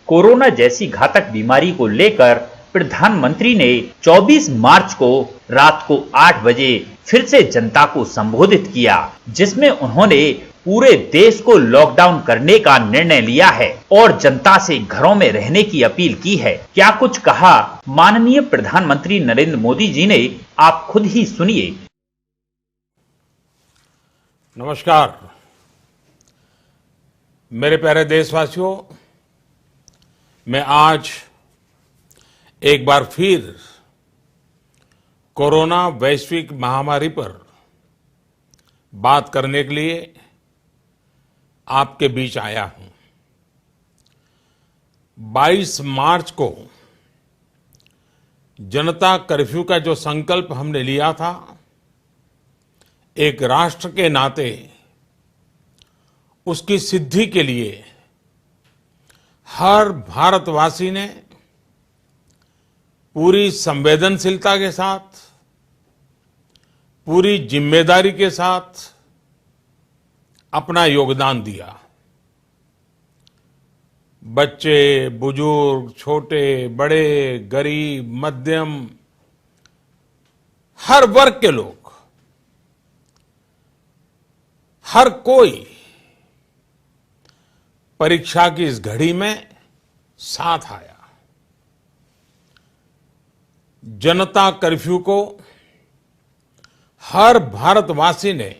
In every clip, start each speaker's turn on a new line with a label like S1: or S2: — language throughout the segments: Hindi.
S1: कोरोना जैसी घातक बीमारी को लेकर प्रधानमंत्री ने 24 मार्च को रात को 8 बजे फिर से जनता को संबोधित किया, जिसमें उन्होंने पूरे देश को लॉकडाउन करने का निर्णय लिया है और जनता से घरों में रहने की अपील की है। क्या कुछ कहा माननीय प्रधानमंत्री नरेंद्र मोदी जी ने, आप खुद ही सुनिए।
S2: नमस्कार मेरे प्यारे देशवासियों, मैं आज एक बार फिर कोरोना वैश्विक महामारी पर बात करने के लिए आपके बीच आया हूं। 22 मार्च को जनता कर्फ्यू का जो संकल्प हमने लिया था, एक राष्ट्र के नाते उसकी सिद्धि के लिए हर भारतवासी ने पूरी संवेदनशीलता के साथ, पूरी जिम्मेदारी के साथ अपना योगदान दिया। बच्चे, बुजुर्ग, छोटे, बड़े, गरीब, मध्यम, हर वर्ग के लोग, हर कोई परीक्षा की इस घड़ी में साथ आया। जनता कर्फ्यू को हर भारतवासी ने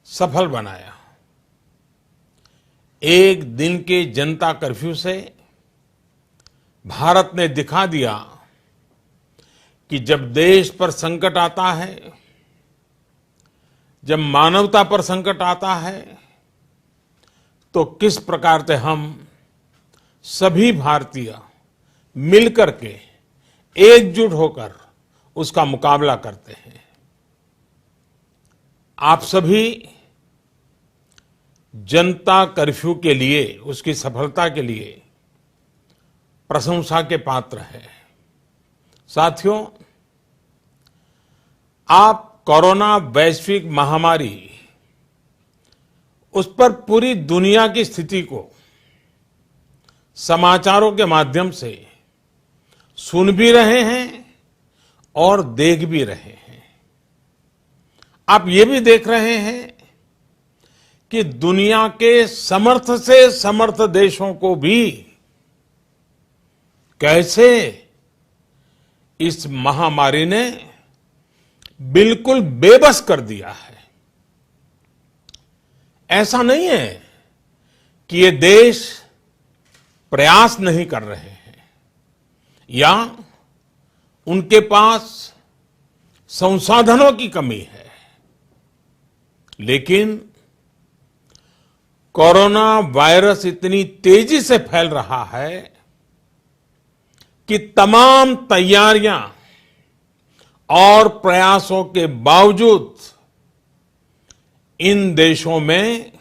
S2: सफल बनाया। एक दिन के जनता कर्फ्यू से भारत ने दिखा दिया कि जब देश पर संकट आता है, जब मानवता पर संकट आता है, तो किस प्रकार से हम सभी भारतीय मिलकर के एकजुट होकर उसका मुकाबला करते हैं। आप सभी जनता कर्फ्यू के लिए, उसकी सफलता के लिए प्रशंसा के पात्र हैं। साथियों, आप कोरोना वैश्विक महामारी, उस पर पूरी दुनिया की स्थिति को समाचारों के माध्यम से सुन भी रहे हैं और देख भी रहे हैं। आप ये भी देख रहे हैं कि दुनिया के समर्थ से समर्थ देशों को भी कैसे इस महामारी ने बिल्कुल बेबस कर दिया है। ऐसा नहीं है कि ये देश प्रयास नहीं कर रहे हैं या उनके पास संसाधनों की कमी है, लेकिन कोरोना वायरस इतनी तेजी से फैल रहा है कि तमाम तैयारियां और प्रयासों के बावजूद इन देशों में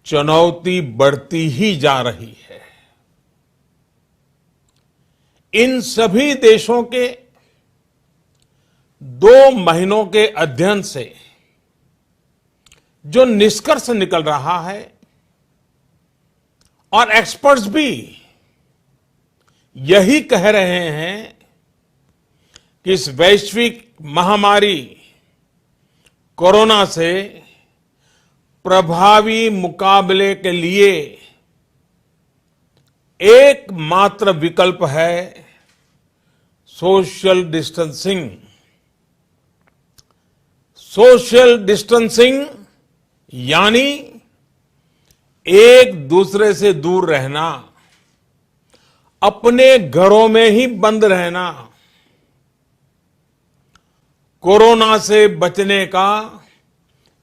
S2: चुनौती बढ़ती ही जा रही है। इन सभी देशों के 2 महीनों के अध्ययन से जो निष्कर्ष निकल रहा है, और एक्सपर्ट्स भी यही कह रहे हैं कि इस वैश्विक महामारी कोरोना से प्रभावी मुकाबले के लिए एकमात्र विकल्प है सोशल डिस्टेंसिंग। सोशल डिस्टेंसिंग यानी एक दूसरे से दूर रहना, अपने घरों में ही बंद रहना। कोरोना से बचने का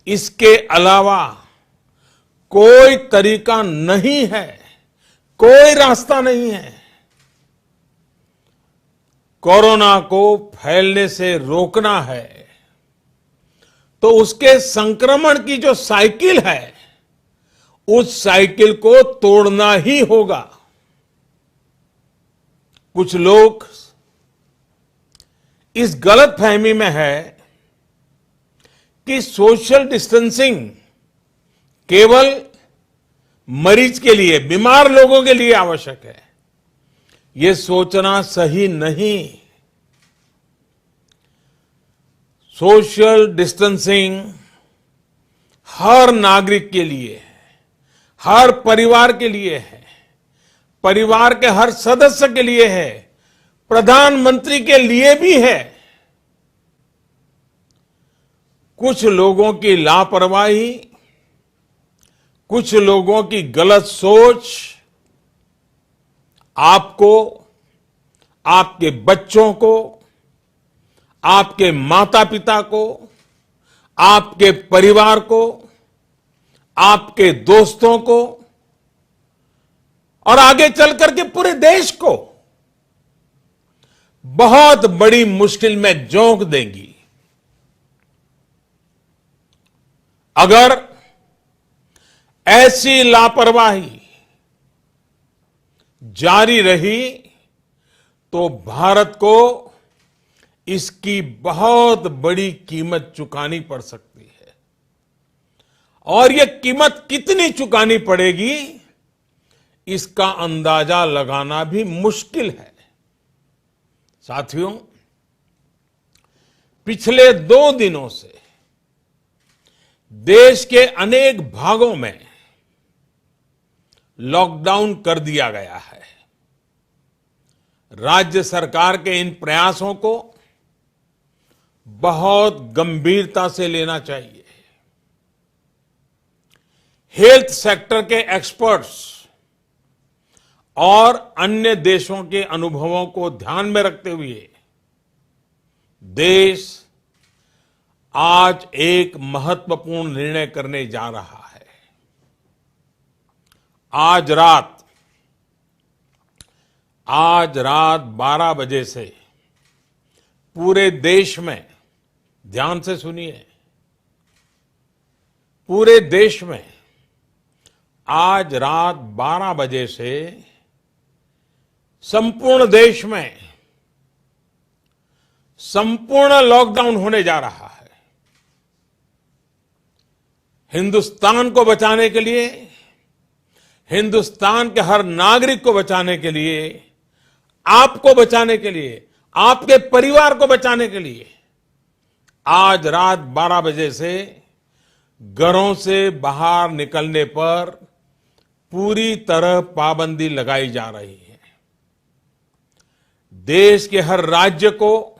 S2: इसके अलावा कोई तरीका नहीं है, कोई रास्ता नहीं है। कोरोना को फैलने से रोकना है तो उसके संक्रमण की जो साइकिल है, उस साइकिल को तोड़ना ही होगा। कुछ लोग इस गलतफहमी में है कि सोशल डिस्टेंसिंग केवल मरीज के लिए, बीमार लोगों के लिए आवश्यक है, ये सोचना सही नहीं। सोशल डिस्टेंसिंग हर नागरिक के लिए है, हर परिवार के लिए है, परिवार के हर सदस्य के लिए है, प्रधानमंत्री के लिए भी है। कुछ लोगों की लापरवाही, कुछ लोगों की गलत सोच आपको, आपके बच्चों को, आपके माता पिता को, आपके परिवार को, आपके दोस्तों को और आगे चलकर के पूरे देश को बहुत बड़ी मुश्किल में झोंक देंगी। अगर ऐसी लापरवाही जारी रही तो भारत को इसकी बहुत बड़ी कीमत चुकानी पड़ सकती है। और यह कीमत कितनी चुकानी पड़ेगी, इसका अंदाजा लगाना भी मुश्किल है। साथियों, पिछले 2 दिनों से देश के अनेक भागों में लॉकडाउन कर दिया गया है। राज्य सरकार के इन प्रयासों को बहुत गंभीरता से लेना चाहिए। हेल्थ सेक्टर के एक्सपर्ट्स और अन्य देशों के अनुभवों को ध्यान में रखते हुए देश आज एक महत्वपूर्ण निर्णय करने जा रहा है। आज रात 12 बजे से पूरे देश में, ध्यान से सुनिए, पूरे देश में आज रात 12 बजे से संपूर्ण देश में संपूर्ण लॉकडाउन होने जा रहा है। हिंदुस्तान को बचाने के लिए, हिंदुस्तान के हर नागरिक को बचाने के लिए, आपको बचाने के लिए, आपके परिवार को बचाने के लिए आज रात 12 बजे से घरों से बाहर निकलने पर पूरी तरह पाबंदी लगाई जा रही है। देश के हर राज्य को,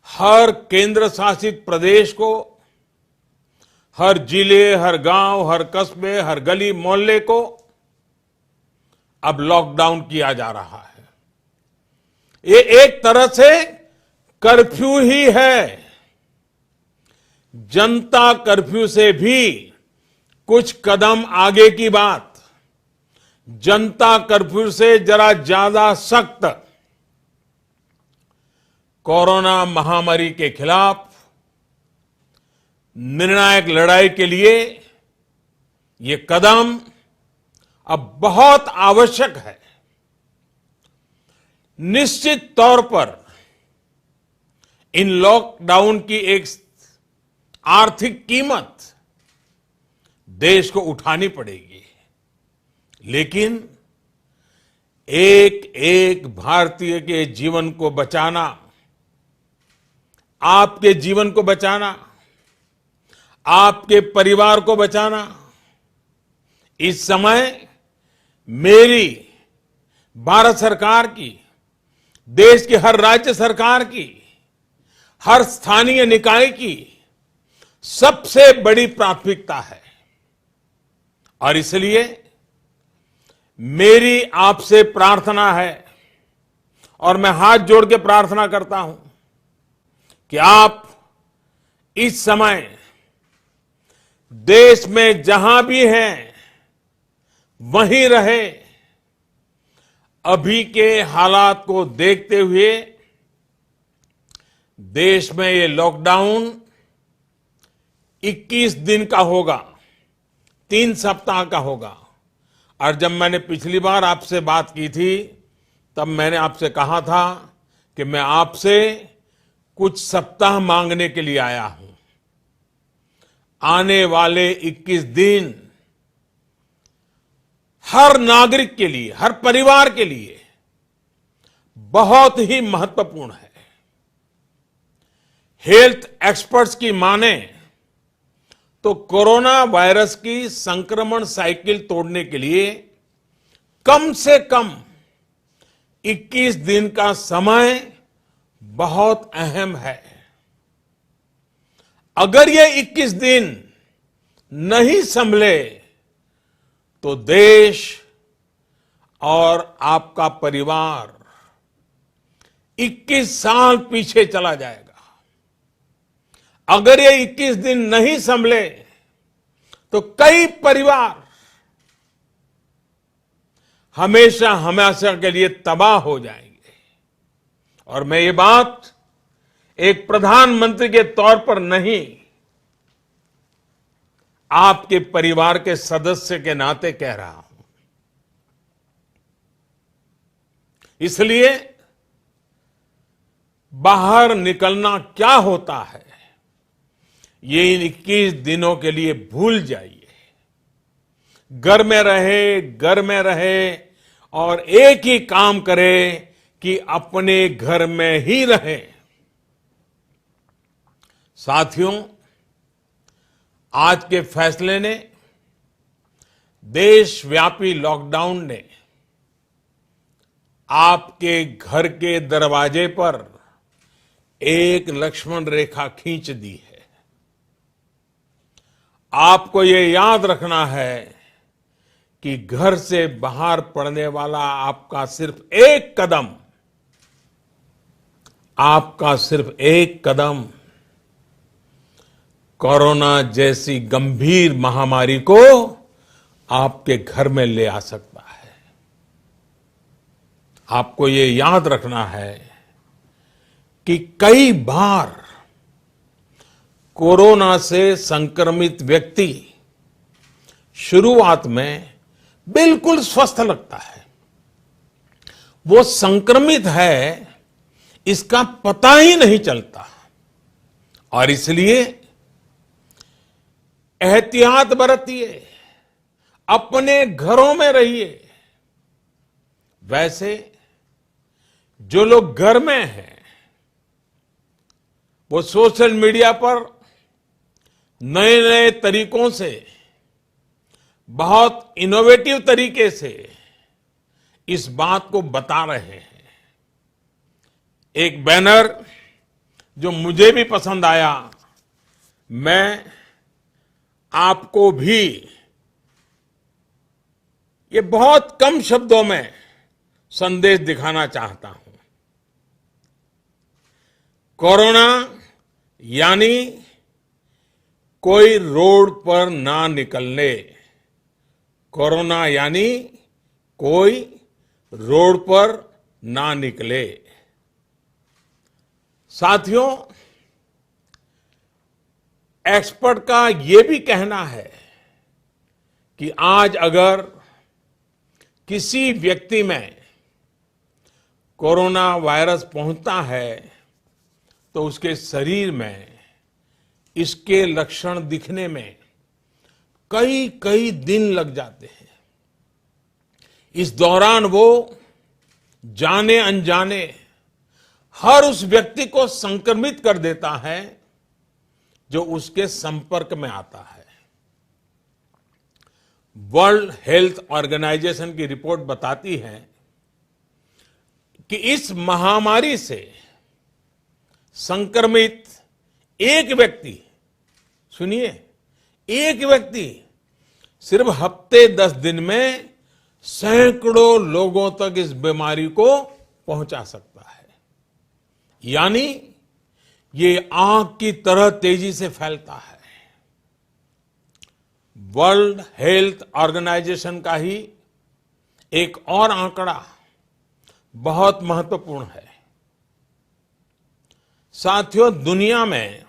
S2: हर केंद्र शासित प्रदेश को, हर जिले, हर गांव, हर कस्बे, हर गली मोहल्ले को अब लॉकडाउन किया जा रहा है। ये एक तरह से कर्फ्यू ही है। जनता कर्फ्यू से भी कुछ कदम आगे की बात, जनता कर्फ्यू से जरा ज्यादा सख्त कोरोना महामारी के खिलाफ निर्णायक लड़ाई के लिए ये कदम अब बहुत आवश्यक है। निश्चित तौर पर इन लॉकडाउन की एक आर्थिक कीमत देश को उठानी पड़ेगी, लेकिन एक एक भारतीय के जीवन को बचाना, आपके जीवन को बचाना, आपके परिवार को बचाना, इस समय मेरी, भारत सरकार की, देश की हर राज्य सरकार की, हर स्थानीय निकाय की सबसे बड़ी प्राथमिकता है। और इसलिए मेरी आपसे प्रार्थना है और मैं हाथ जोड़ के प्रार्थना करता हूं कि आप इस समय देश में जहां भी हैं वहीं रहे। अभी के हालात को देखते हुए देश में ये लॉकडाउन 21 दिन का होगा, 3 सप्ताह का होगा। और जब मैंने पिछली बार आपसे बात की थी तब मैंने आपसे कहा था कि मैं आपसे कुछ सप्ताह मांगने के लिए आया हूं। आने वाले 21 दिन हर नागरिक के लिए, हर परिवार के लिए बहुत ही महत्वपूर्ण है। हेल्थ एक्सपर्ट्स की माने तो कोरोना वायरस की संक्रमण साइकिल तोड़ने के लिए कम से कम 21 दिन का समय बहुत अहम है। अगर ये 21 दिन नहीं संभले तो देश और आपका परिवार 21 साल पीछे चला जाएगा। अगर ये 21 दिन नहीं संभले तो कई परिवार हमेशा हमेशा के लिए तबाह हो जाएंगे। और मैं ये बात एक प्रधानमंत्री के तौर पर नहीं, आपके परिवार के सदस्य के नाते कह रहा हूं। इसलिए बाहर निकलना क्या होता है ये इन 21 दिनों के लिए भूल जाइए। घर में रहे और एक ही काम करे कि अपने घर में ही रहे। साथियों, आज के फैसले ने, देशव्यापी लॉकडाउन ने आपके घर के दरवाजे पर एक लक्ष्मण रेखा खींच दी है। आपको ये याद रखना है कि घर से बाहर पड़ने वाला आपका सिर्फ एक कदम कोरोना जैसी गंभीर महामारी को आपके घर में ले आ सकता है। आपको ये याद रखना है कि कई बार कोरोना से संक्रमित व्यक्ति शुरुआत में बिल्कुल स्वस्थ लगता है। वो संक्रमित है इसका पता ही नहीं चलता और इसलिए एहतियात बरतिए, अपने घरों में रहिए। वैसे जो लोग घर में हैं वो सोशल मीडिया पर नए नए तरीकों से, बहुत इनोवेटिव तरीके से इस बात को बता रहे हैं। एक बैनर जो मुझे भी पसंद आया, मैं आपको भी ये बहुत कम शब्दों में संदेश दिखाना चाहता हूं। कोरोना यानी कोई रोड पर ना निकलने। कोरोना यानी कोई रोड पर ना निकले। साथियों, एक्सपर्ट का यह भी कहना है कि आज अगर किसी व्यक्ति में कोरोना वायरस पहुंचता है तो उसके शरीर में इसके लक्षण दिखने में कई कई दिन लग जाते हैं। इस दौरान वो जाने अनजाने हर उस व्यक्ति को संक्रमित कर देता है जो उसके संपर्क में आता है। वर्ल्ड हेल्थ ऑर्गेनाइजेशन की रिपोर्ट बताती है कि इस महामारी से संक्रमित एक व्यक्ति, सुनिए, एक व्यक्ति सिर्फ हफ्ते 10 दिन में सैकड़ों लोगों तक इस बीमारी को पहुंचा सकता है। यानी ये आग की तरह तेजी से फैलता है। वर्ल्ड हेल्थ ऑर्गेनाइजेशन का ही एक और आंकड़ा बहुत महत्वपूर्ण है। साथियों, दुनिया में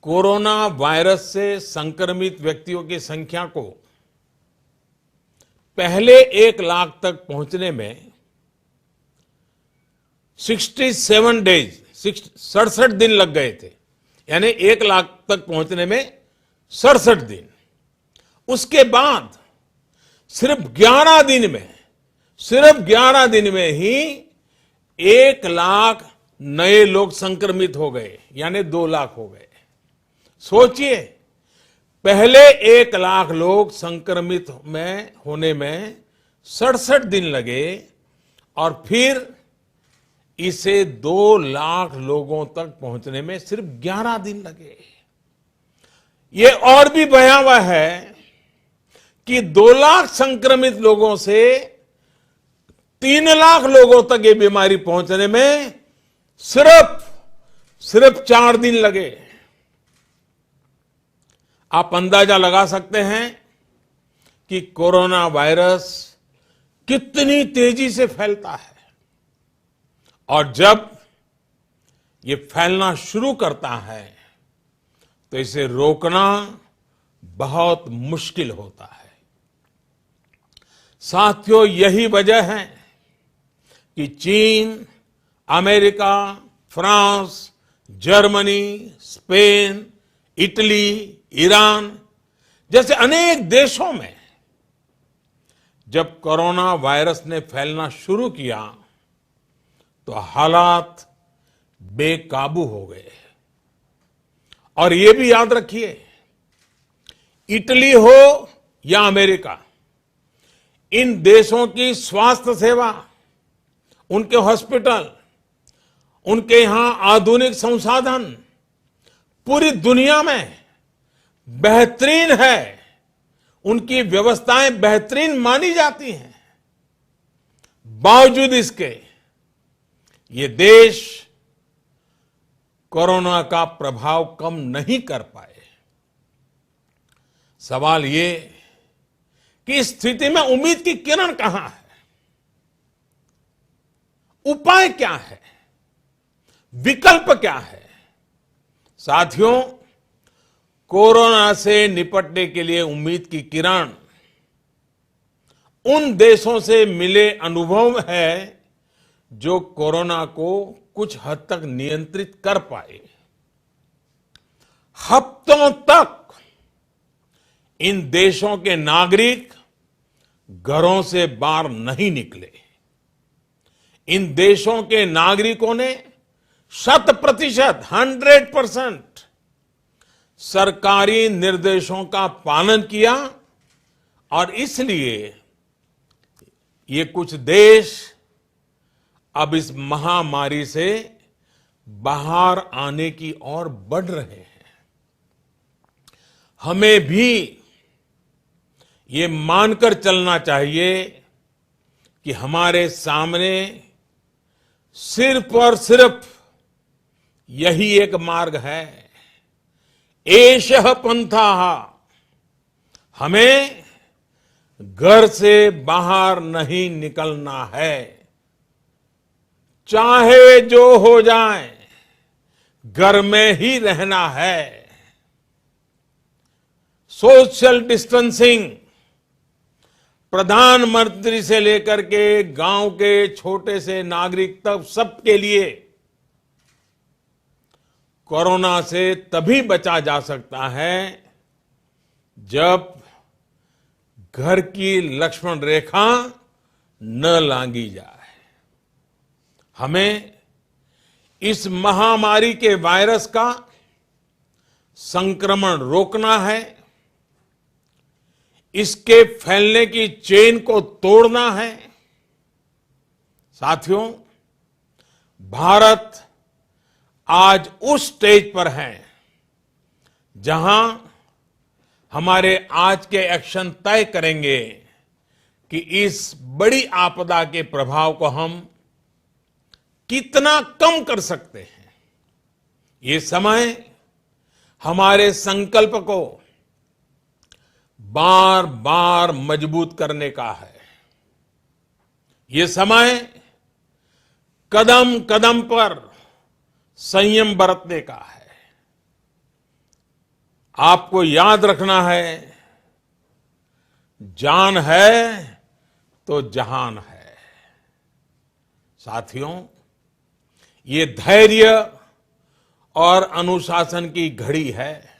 S2: कोरोना वायरस से संक्रमित व्यक्तियों की संख्या को पहले 1 लाख तक पहुंचने में 67 डेज, 67 दिन लग गए थे। यानी 1 लाख तक पहुंचने में 67 दिन। उसके बाद सिर्फ 11 दिन में, सिर्फ 11 दिन में ही 1 लाख नए लोग संक्रमित हो गए, यानी 2 लाख हो गए। सोचिए, पहले 1 लाख लोग संक्रमित में होने में 67 दिन लगे और फिर इसे 2 लाख लोगों तक पहुंचने में सिर्फ 11 दिन लगे। ये और भी भयावह है कि 2 लाख संक्रमित लोगों से 3 लाख लोगों तक ये बीमारी पहुंचने में सिर्फ 4 दिन लगे। आप अंदाजा लगा सकते हैं कि कोरोना वायरस कितनी तेजी से फैलता है और जब ये फैलना शुरू करता है तो इसे रोकना बहुत मुश्किल होता है। साथियों, यही वजह है कि चीन, America, France, Germany, Spain, Italy, Iran जैसे अनेक देशों में जब कोरोना वायरस ने फैलना शुरू किया तो हालात बेकाबू हो गए। और ये भी याद रखिए, इटली हो या अमेरिका, इन देशों की स्वास्थ्य सेवा, उनके हॉस्पिटल, उनके यहां आधुनिक संसाधन पूरी दुनिया में बेहतरीन है। उनकी व्यवस्थाएं बेहतरीन मानी जाती हैं। बावजूद इसके ये देश कोरोना का प्रभाव कम नहीं कर पाए। सवाल ये कि इस स्थिति में उम्मीद की किरण कहां है? उपाय क्या है? विकल्प क्या है? साथियों, कोरोना से निपटने के लिए उम्मीद की किरण उन देशों से मिले अनुभव है जो कोरोना को कुछ हद तक नियंत्रित कर पाए। हफ्तों तक इन देशों के नागरिक घरों से बाहर नहीं निकले। इन देशों के नागरिकों ने 100% सरकारी निर्देशों का पालन किया और इसलिए ये कुछ देश अब इस महामारी से बाहर आने की ओर बढ़ रहे हैं। हमें भी ये मानकर चलना चाहिए कि हमारे सामने सिर्फ और सिर्फ यही एक मार्ग है, एषः पंथाः। हमें घर से बाहर नहीं निकलना है, चाहे जो हो जाए घर में ही रहना है। सोशल डिस्टेंसिंग प्रधानमंत्री से लेकर के गांव के छोटे से नागरिक तक सबके लिए कोरोना से तभी बचा जा सकता है जब घर की लक्ष्मण रेखा न लांघी जाए। हमें इस महामारी के वायरस का संक्रमण रोकना है, इसके फैलने की चेन को तोड़ना है। साथियों, भारत आज उस स्टेज पर है जहां हमारे आज के एक्शन तय करेंगे कि इस बड़ी आपदा के प्रभाव को हम कितना कम कर सकते हैं। ये समय हमारे संकल्प को बार बार मजबूत करने का है। ये समय कदम कदम पर संयम बरतने का है। आपको याद रखना है, जान है तो जहान है। साथियों, ये धैर्य और अनुशासन की घड़ी है।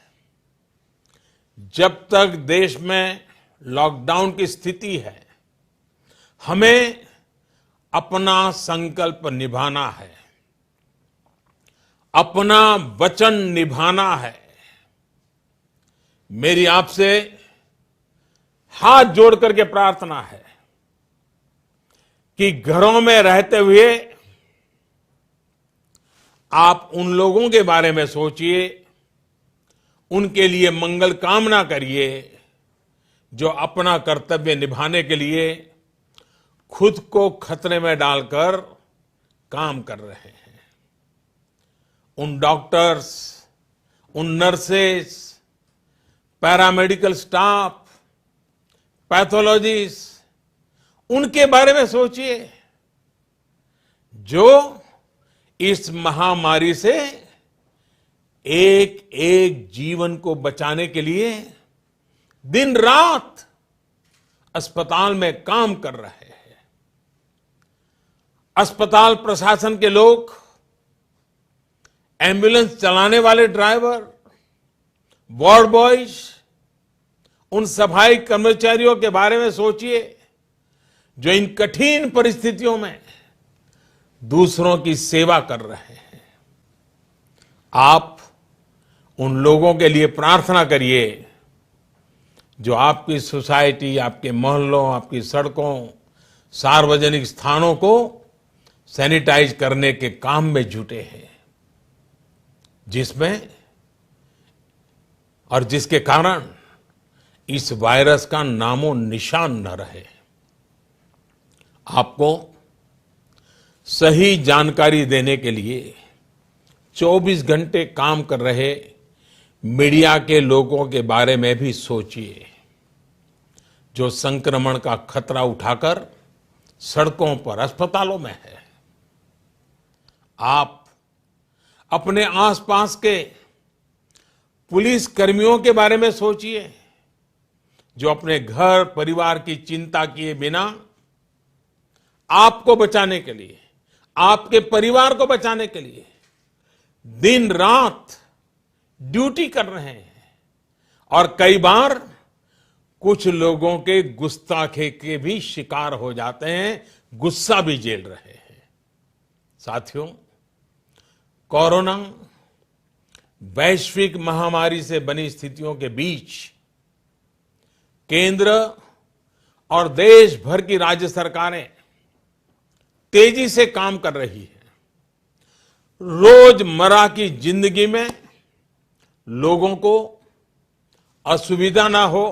S2: जब तक देश में लॉकडाउन की स्थिति है, हमें अपना संकल्प निभाना है, अपना वचन निभाना है। मेरी आपसे हाथ जोड़ करके प्रार्थना है कि घरों में रहते हुए आप उन लोगों के बारे में सोचिए, उनके लिए मंगल कामना करिए जो अपना कर्तव्य निभाने के लिए खुद को खतरे में डालकर काम कर रहे हैं। उन डॉक्टर्स, उन नर्सेस, पैरामेडिकल स्टाफ, पैथोलॉजिस्ट, उनके बारे में सोचिए जो इस महामारी से एक एक जीवन को बचाने के लिए दिन रात अस्पताल में काम कर रहे हैं। अस्पताल प्रशासन के लोग, एम्बुलेंस चलाने वाले ड्राइवर, वार्ड बॉयज, उन सफाई कर्मचारियों के बारे में सोचिए जो इन कठिन परिस्थितियों में दूसरों की सेवा कर रहे हैं। आप उन लोगों के लिए प्रार्थना करिए जो आपकी सोसाइटी, आपके मोहल्लों, आपकी सड़कों, सार्वजनिक स्थानों को सैनिटाइज करने के काम में जुटे हैं, जिसमें और जिसके कारण इस वायरस का नामो निशान न रहे। आपको सही जानकारी देने के लिए 24 घंटे काम कर रहे मीडिया के लोगों के बारे में भी सोचिए जो संक्रमण का खतरा उठाकर सड़कों पर, अस्पतालों में है। आप अपने आसपास के पुलिस कर्मियों के बारे में सोचिए जो अपने घर परिवार की चिंता किए बिना आपको बचाने के लिए, आपके परिवार को बचाने के लिए दिन रात ड्यूटी कर रहे हैं और कई बार कुछ लोगों के गुस्ताखे के भी शिकार हो जाते हैं, गुस्सा भी झेल रहे हैं। साथियों, कोरोना वैश्विक महामारी से बनी स्थितियों के बीच केंद्र और देश भर की राज्य सरकारें तेजी से काम कर रही है। रोजमर्रा की जिंदगी में लोगों को असुविधा ना हो,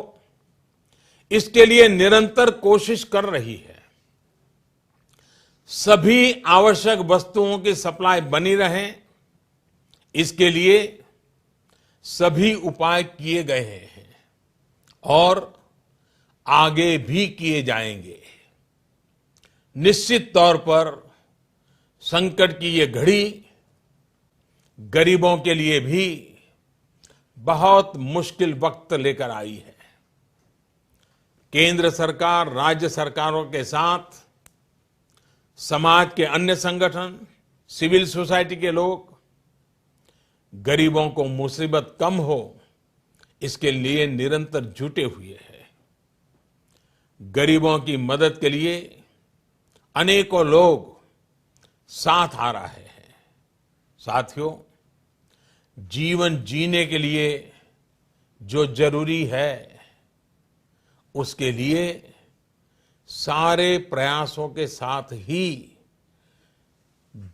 S2: इसके लिए निरंतर कोशिश कर रही है। सभी आवश्यक वस्तुओं की सप्लाई बनी रहे, इसके लिए सभी उपाय किए गए हैं और आगे भी किए जाएंगे। निश्चित तौर पर संकट की ये घड़ी गरीबों के लिए भी बहुत मुश्किल वक्त लेकर आई है। केंद्र सरकार, राज्य सरकारों के साथ समाज के अन्य संगठन, सिविल सोसाइटी के लोग गरीबों को मुसीबत कम हो, इसके लिए निरंतर जुटे हुए हैं। गरीबों की मदद के लिए अनेकों लोग साथ आ रहे हैं। साथियों, जीवन जीने के लिए जो जरूरी है, उसके लिए सारे प्रयासों के साथ ही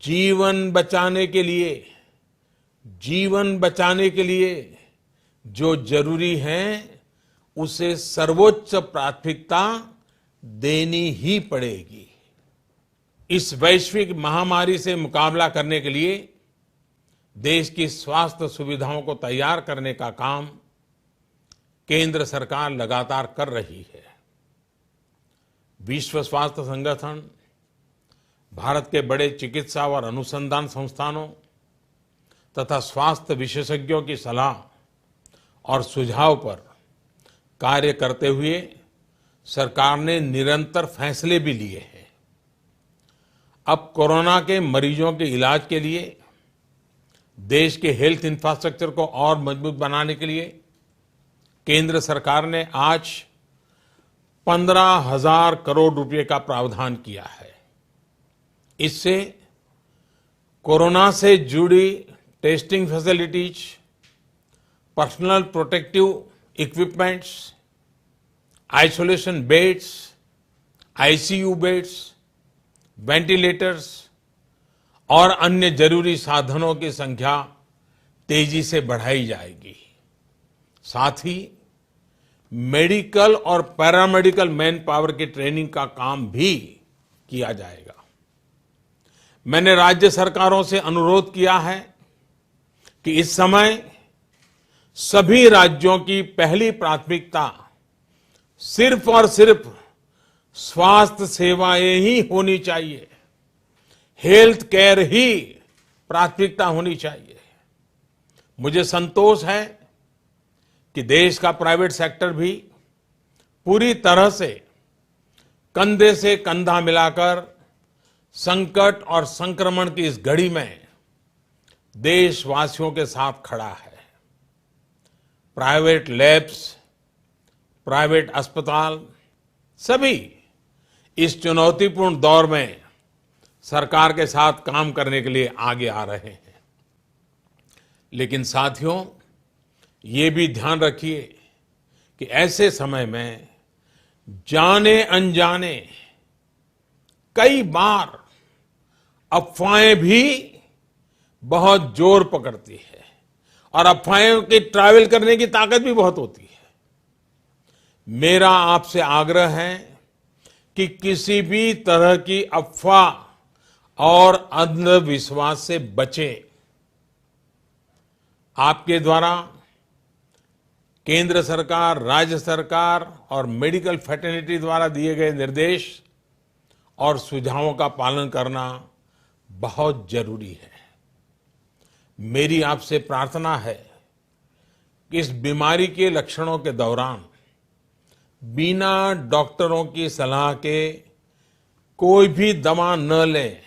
S2: जीवन बचाने के लिए जो जरूरी है उसे सर्वोच्च प्राथमिकता देनी ही पड़ेगी। इस वैश्विक महामारी से मुकाबला करने के लिए देश की स्वास्थ्य सुविधाओं को तैयार करने का काम केंद्र सरकार लगातार कर रही है। विश्व स्वास्थ्य संगठन, भारत के बड़े चिकित्सा और अनुसंधान संस्थानों तथा स्वास्थ्य विशेषज्ञों की सलाह और सुझाव पर कार्य करते हुए सरकार ने निरंतर फैसले भी लिए हैं। अब कोरोना के मरीजों के इलाज के लिए देश के हेल्थ इंफ्रास्ट्रक्चर को और मजबूत बनाने के लिए केंद्र सरकार ने आज 15,000 करोड़ रुपए का प्रावधान किया है। इससे कोरोना से जुड़ी testing facilities, personal protective equipments, isolation beds, ICU beds, ventilators और अन्य जरूरी साधनों की संख्या तेजी से बढ़ाई जाएगी। साथ ही मेडिकल और पैरामेडिकल मैन पावर की ट्रेनिंग का काम भी किया जाएगा। मैंने राज्य सरकारों से अनुरोध किया है कि इस समय सभी राज्यों की पहली प्राथमिकता सिर्फ और सिर्फ स्वास्थ्य सेवाएं ही होनी चाहिए, हेल्थ केयर ही प्राथमिकता होनी चाहिए। मुझे संतोष है कि देश का प्राइवेट सेक्टर भी पूरी तरह से कंधे से कंधा मिलाकर संकट और संक्रमण की इस घड़ी में देशवासियों के साथ खड़ा है। प्राइवेट लैब्स, प्राइवेट अस्पताल सभी इस चुनौतीपूर्ण दौर में सरकार के साथ काम करने के लिए आगे आ रहे हैं। लेकिन साथियों, ये भी ध्यान रखिए कि ऐसे समय में जाने अनजाने कई बार अफवाहें भी बहुत जोर पकड़ती है और अफवाहें की ट्रैवल करने की ताकत भी बहुत होती है। मेरा आपसे आग्रह है कि किसी भी तरह की अफवाह और अंधविश्वास से बचें। आपके द्वारा केंद्र सरकार, राज्य सरकार और मेडिकल फ्रेटर्निटी द्वारा दिए गए निर्देश और सुझावों का पालन करना बहुत जरूरी है। मेरी आपसे प्रार्थना है कि इस बीमारी के लक्षणों के दौरान बिना डॉक्टरों की सलाह के कोई भी दवा न लें।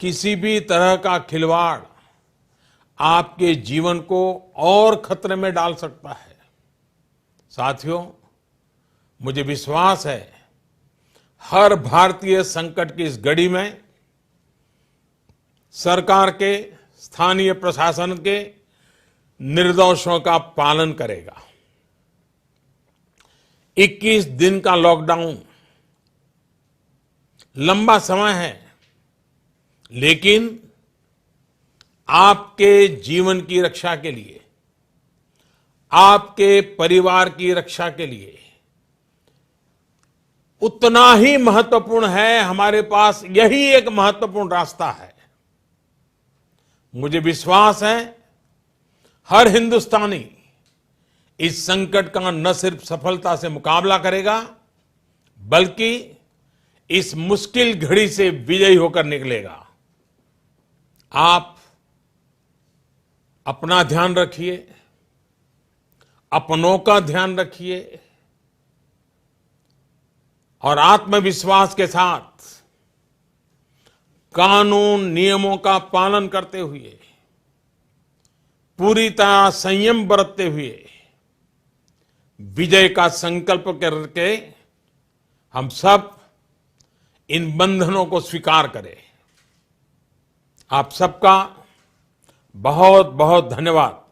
S2: किसी भी तरह का खिलवाड़ आपके जीवन को और खतरे में डाल सकता है। साथियों, मुझे विश्वास है हर भारतीय संकट की इस घड़ी में सरकार के, स्थानीय प्रशासन के निर्देशों का पालन करेगा। 21 दिन का लॉकडाउन लंबा समय है, लेकिन आपके जीवन की रक्षा के लिए, आपके परिवार की रक्षा के लिए उतना ही महत्वपूर्ण है। हमारे पास यही एक महत्वपूर्ण रास्ता है। मुझे विश्वास है हर हिंदुस्तानी इस संकट का न सिर्फ सफलता से मुकाबला करेगा, बल्कि इस मुश्किल घड़ी से विजयी होकर निकलेगा। आप अपना ध्यान रखिए, अपनों का ध्यान रखिए और आत्मविश्वास के साथ कानून नियमों का पालन करते हुए, पूरी तरह संयम बरतते हुए विजय का संकल्प करके हम सब इन बंधनों को स्वीकार करें। आप सबका बहुत बहुत धन्यवाद।